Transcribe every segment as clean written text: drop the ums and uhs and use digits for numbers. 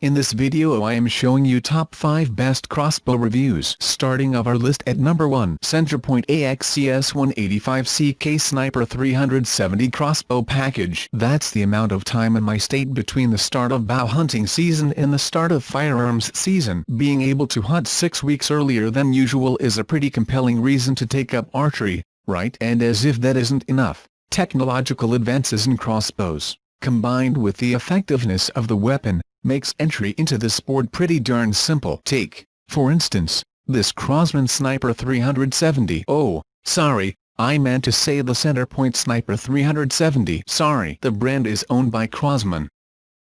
In this video I am showing you top 5 best crossbow reviews. Starting of our list at number 1. Centerpoint AXES 185CK Sniper 370 Crossbow Package. That's the amount of time in my state between the start of bow hunting season and the start of firearms season. Being able to hunt 6 weeks earlier than usual is a pretty compelling reason to take up archery, right? And as if that isn't enough, technological advances in crossbows, combined with the effectiveness of the weapon, makes entry into the sport pretty darn simple. Take, for instance, this Crossman Sniper 370. Oh, sorry, I meant to say the Centerpoint Sniper 370. Sorry. The brand is owned by Crossman.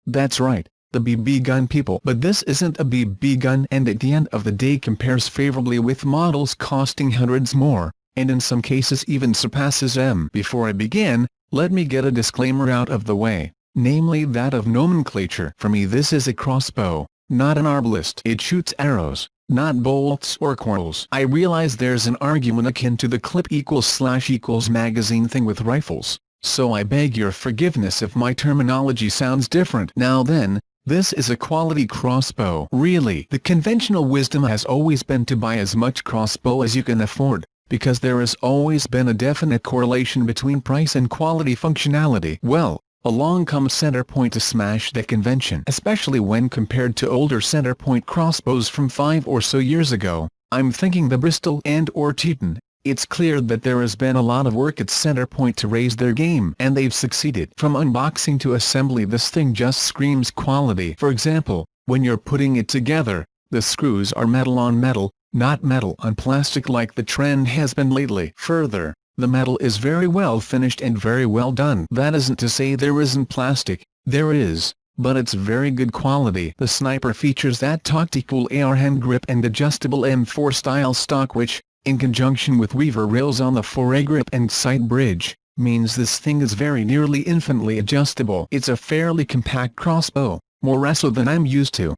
That's right, the BB gun people. But this isn't a BB gun, and at the end of the day compares favorably with models costing hundreds more, and in some cases even surpasses them. Before I begin, let me get a disclaimer out of the way. Namely that of nomenclature. For me this is a crossbow, not an arbalist. It shoots arrows, not bolts or quarrels. I realize there's an argument akin to the clip == magazine thing with rifles, so I beg your forgiveness if my terminology sounds different. Now then, this is a quality crossbow. Really, the conventional wisdom has always been to buy as much crossbow as you can afford, because there has always been a definite correlation between price and quality functionality. Well, along comes Centerpoint to smash that convention, especially when compared to older Centerpoint crossbows from 5 or so years ago. I'm thinking the Bristol and/or Teton. It's clear that there has been a lot of work at Centerpoint to raise their game, and they've succeeded. From unboxing to assembly, this thing just screams quality. For example, when you're putting it together, the screws are metal on metal, not metal on plastic like the trend has been lately. Further, the metal is very well finished and very well done. That isn't to say there isn't plastic, there is, but it's very good quality. The Sniper features that tactical AR hand grip and adjustable M4 style stock, which, in conjunction with weaver rails on the foregrip and sight bridge, means this thing is very nearly infinitely adjustable. It's a fairly compact crossbow, more so than I'm used to.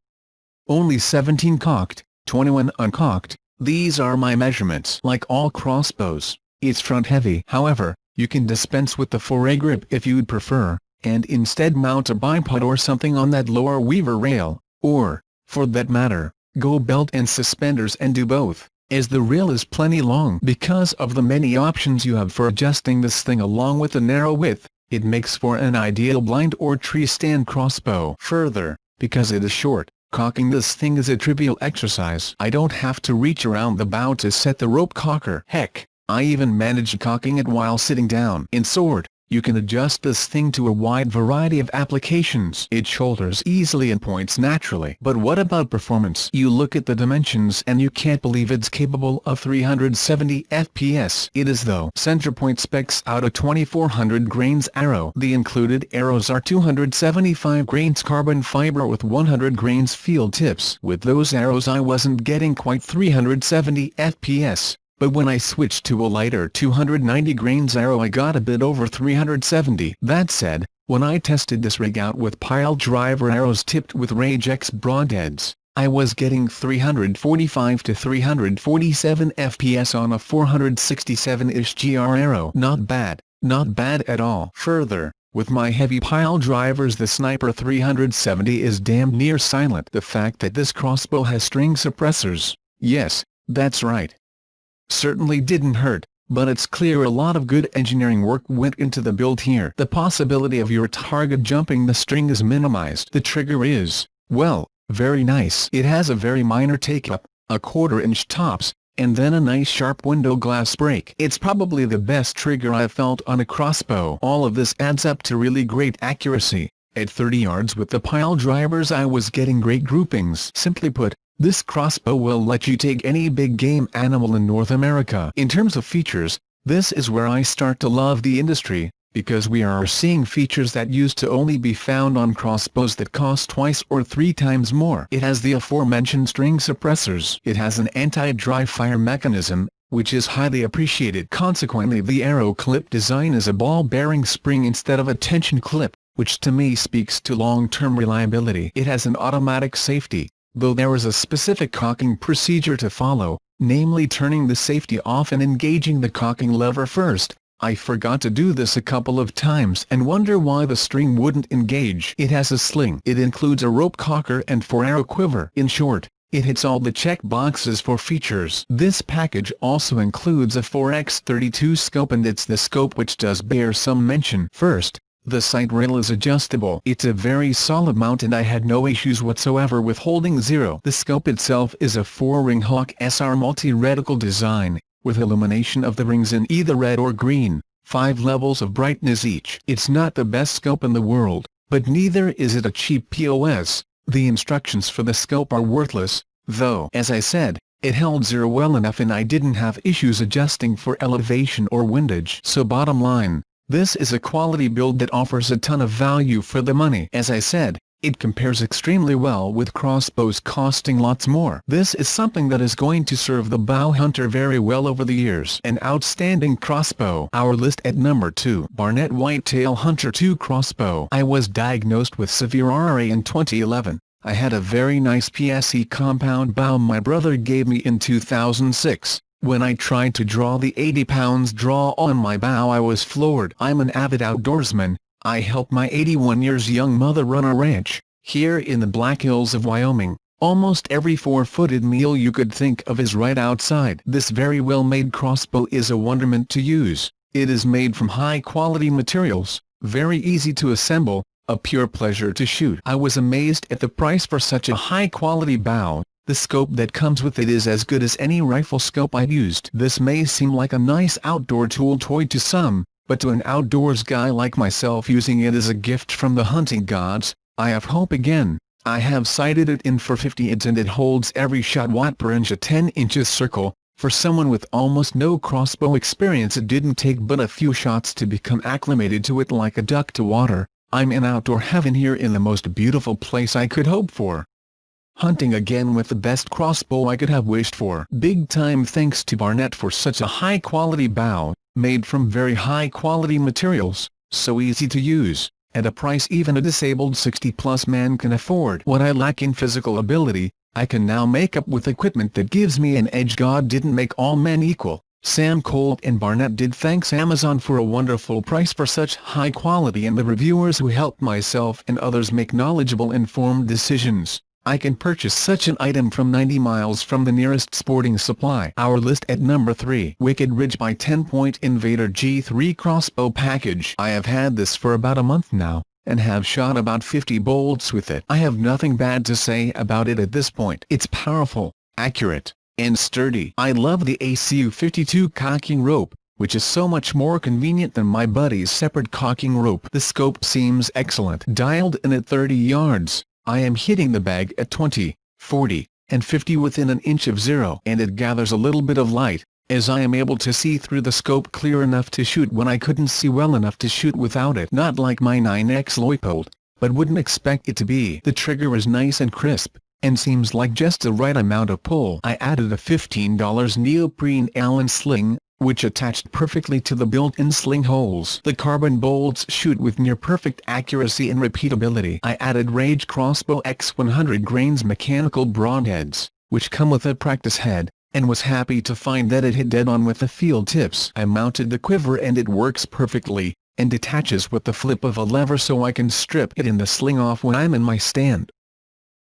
Only 17 cocked, 21 uncocked. These are my measurements. Like all crossbows, it's front-heavy. However, you can dispense with the foregrip if you'd prefer, and instead mount a bipod or something on that lower weaver rail, or, for that matter, go belt and suspenders and do both, as the rail is plenty long. Because of the many options you have for adjusting this thing along with the narrow width, it makes for an ideal blind or tree stand crossbow. Further, because it is short, cocking this thing is a trivial exercise. I don't have to reach around the bow to set the rope cocker. Heck, I even managed cocking it while sitting down. In short, you can adjust this thing to a wide variety of applications. It shoulders easily and points naturally. But what about performance? You look at the dimensions and you can't believe it's capable of 370 FPS. It is though. Centerpoint specs out a 2400 grains arrow. The included arrows are 275 grains carbon fiber with 100 grains field tips. With those arrows I wasn't getting quite 370 FPS. But when I switched to a lighter 290 grains arrow I got a bit over 370. That said, when I tested this rig out with pile driver arrows tipped with Rage X broadheads, I was getting 345 to 347 FPS on a 467-ish GR arrow. Not bad, not bad at all. Further, with my heavy pile drivers the Sniper 370 is damn near silent. The fact that this crossbow has string suppressors, yes, that's right, certainly didn't hurt, but it's clear a lot of good engineering work went into the build here. The possibility of your target jumping the string is minimized. The trigger is, well, very nice. It has a very minor take-up, a 1/4 inch tops, and then a nice sharp window glass break. It's probably the best trigger I've felt on a crossbow. All of this adds up to really great accuracy. At 30 yards with the pile drivers I was getting great groupings. Simply put, this crossbow will let you take any big game animal in North America. In terms of features, this is where I start to love the industry, because we are seeing features that used to only be found on crossbows that cost twice or 3 times more. It has the aforementioned string suppressors. It has an anti-dry fire mechanism, which is highly appreciated. Consequently, the arrow clip design is a ball-bearing spring instead of a tension clip, which to me speaks to long-term reliability. It has an automatic safety, though there is a specific cocking procedure to follow, namely turning the safety off and engaging the cocking lever first, I forgot to do this a couple of times and wonder why the string wouldn't engage. It has a sling. It includes a rope cocker and 4-arrow quiver. In short, it hits all the check boxes for features. This package also includes a 4x32 scope, and it's the scope which does bear some mention. First, the sight rail is adjustable. It's a very solid mount and I had no issues whatsoever with holding zero. The scope itself is a 4-ring Hawk SR multi-reticle design, with illumination of the rings in either red or green, 5 levels of brightness each. It's not the best scope in the world, but neither is it a cheap POS. The instructions for the scope are worthless, though. As I said, it held zero well enough and I didn't have issues adjusting for elevation or windage. So bottom line, this is a quality build that offers a ton of value for the money. As I said, it compares extremely well with crossbows costing lots more. This is something that is going to serve the bow hunter very well over the years. An outstanding crossbow. Our list at number 2. Barnett Whitetail Hunter 2 Crossbow. I was diagnosed with severe RA in 2011. I had a very nice PSE compound bow my brother gave me in 2006. When I tried to draw the 80 pounds draw on my bow I was floored. I'm an avid outdoorsman. I helped my 81 years young mother run a ranch, here in the Black Hills of Wyoming. Almost every 4-footed meal you could think of is right outside. This very well-made crossbow is a wonderment to use. It is made from high-quality materials, very easy to assemble, a pure pleasure to shoot. I was amazed at the price for such a high-quality bow. The scope that comes with it is as good as any rifle scope I've used. This may seem like a nice outdoor tool toy to some, but to an outdoors guy like myself using it as a gift from the hunting gods, I have hope again. I have sighted it in for 50 yards and it holds every shot watt per inch, a 10 inches circle. For someone with almost no crossbow experience it didn't take but a few shots to become acclimated to it like a duck to water. I'm in outdoor heaven here in the most beautiful place I could hope for. Hunting again with the best crossbow I could have wished for. Big time thanks to Barnett for such a high quality bow, made from very high quality materials, so easy to use, at a price even a disabled 60-plus man can afford. What I lack in physical ability, I can now make up with equipment that gives me an edge. God didn't make all men equal. Sam Colt and Barnett did. Thanks Amazon for a wonderful price for such high quality and the reviewers who helped myself and others make knowledgeable informed decisions. I can purchase such an item from 90 miles from the nearest sporting supply. Our list at number 3. Wicked Ridge by TenPoint Invader G3 Crossbow Package. I have had this for about a month now, and have shot about 50 bolts with it. I have nothing bad to say about it at this point. It's powerful, accurate, and sturdy. I love the ACU 52 cocking rope, which is so much more convenient than my buddy's separate cocking rope. The scope seems excellent. Dialed in at 30 yards. I am hitting the bag at 20, 40, and 50 within an inch of zero. And it gathers a little bit of light, as I am able to see through the scope clear enough to shoot when I couldn't see well enough to shoot without it. Not like my 9X Leupold, but wouldn't expect it to be. The trigger is nice and crisp, and seems like just the right amount of pull. I added a $15 neoprene Allen sling, which attached perfectly to the built-in sling holes. The carbon bolts shoot with near-perfect accuracy and repeatability. I added Rage Crossbow X 100 grains mechanical broadheads, which come with a practice head, and was happy to find that it hit dead on with the field tips. I mounted the quiver and it works perfectly, and detaches with the flip of a lever so I can strip it in the sling off when I'm in my stand,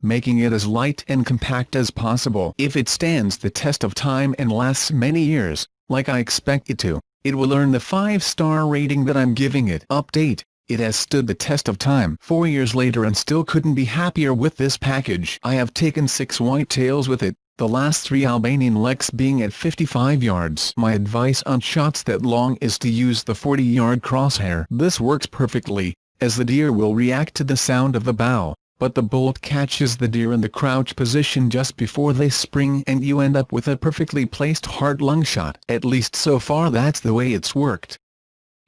making it as light and compact as possible. If it stands the test of time and lasts many years, like I expect it to, it will earn the 5-star rating that I'm giving it. Update: it has stood the test of time 4 years later and still couldn't be happier with this package. I have taken 6 whitetails with it, the last 3 Albanian leks being at 55 yards. My advice on shots that long is to use the 40-yard crosshair. This works perfectly, as the deer will react to the sound of the bow, but the bolt catches the deer in the crouch position just before they spring and you end up with a perfectly placed heart-lung shot. At least so far that's the way it's worked.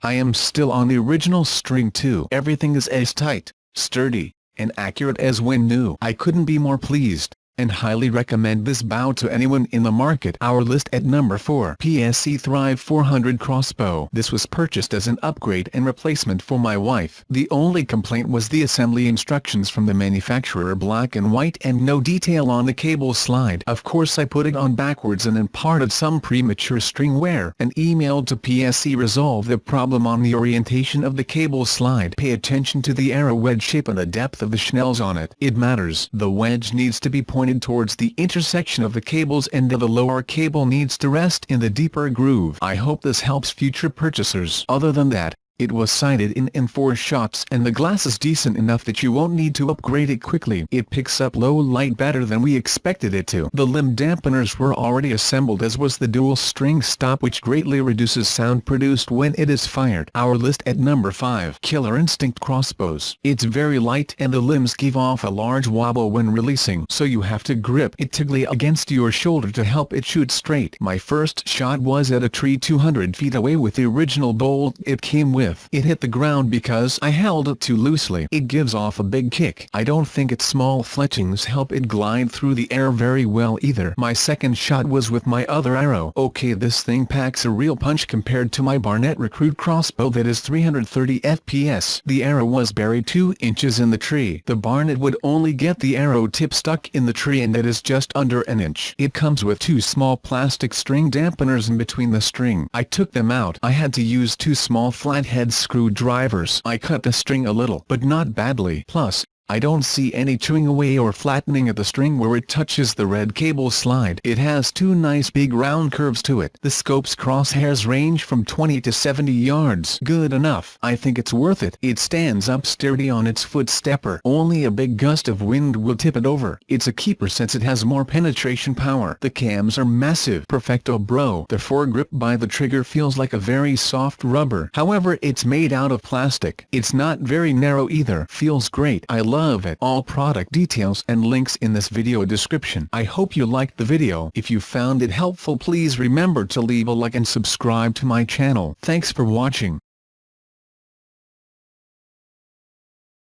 I am still on the original string too. Everything is as tight, sturdy, and accurate as when new. I couldn't be more pleased, and highly recommend this bow to anyone in the market. Our list at number 4. PSC Thrive 400 Crossbow. This was purchased as an upgrade and replacement for my wife. The only complaint was the assembly instructions from the manufacturer, black and white and no detail on the cable slide. Of course I put it on backwards and imparted some premature string wear. An email to PSC resolved the problem on the orientation of the cable slide. Pay attention to the arrow wedge shape and the depth of the schnells on it. It matters. The wedge needs to be pointed towards the intersection of the cables and the lower cable needs to rest in the deeper groove. I hope this helps future purchasers. Other than that, it was sighted in 4 shots and the glass is decent enough that you won't need to upgrade it quickly. It picks up low light better than we expected it to. The limb dampeners were already assembled, as was the dual string stop, which greatly reduces sound produced when it is fired. Our list at number 5. Killer Instinct Crossbows. It's very light and the limbs give off a large wobble when releasing, so you have to grip it tightly against your shoulder to help it shoot straight. My first shot was at a tree 200 feet away with the original bolt it came with. It hit the ground because I held it too loosely. It gives off a big kick. I don't think its small fletchings help it glide through the air very well either. My second shot was with my other arrow. Okay, this thing packs a real punch compared to my Barnett Recruit crossbow that is 330 FPS. The arrow was buried 2 inches in the tree. The Barnett would only get the arrow tip stuck in the tree, and that is just under an inch. It comes with 2 small plastic string dampeners in between the string. I took them out. I had to use 2 small flathead screwdrivers. I cut the string a little, but not badly. Plus, I don't see any chewing away or flattening at the string where it touches the red cable slide. It has 2 nice big round curves to it. The scope's crosshairs range from 20 to 70 yards. Good enough. I think it's worth it. It stands up sturdy on its foot stepper. Only a big gust of wind will tip it over. It's a keeper since it has more penetration power. The cams are massive. Perfecto bro. The foregrip by the trigger feels like a very soft rubber. However, it's made out of plastic. It's not very narrow either. Feels great. I love it. All product details and links in this video description. I hope you liked the video. If you found it helpful, please remember to leave a like and subscribe to my channel. Thanks for watching.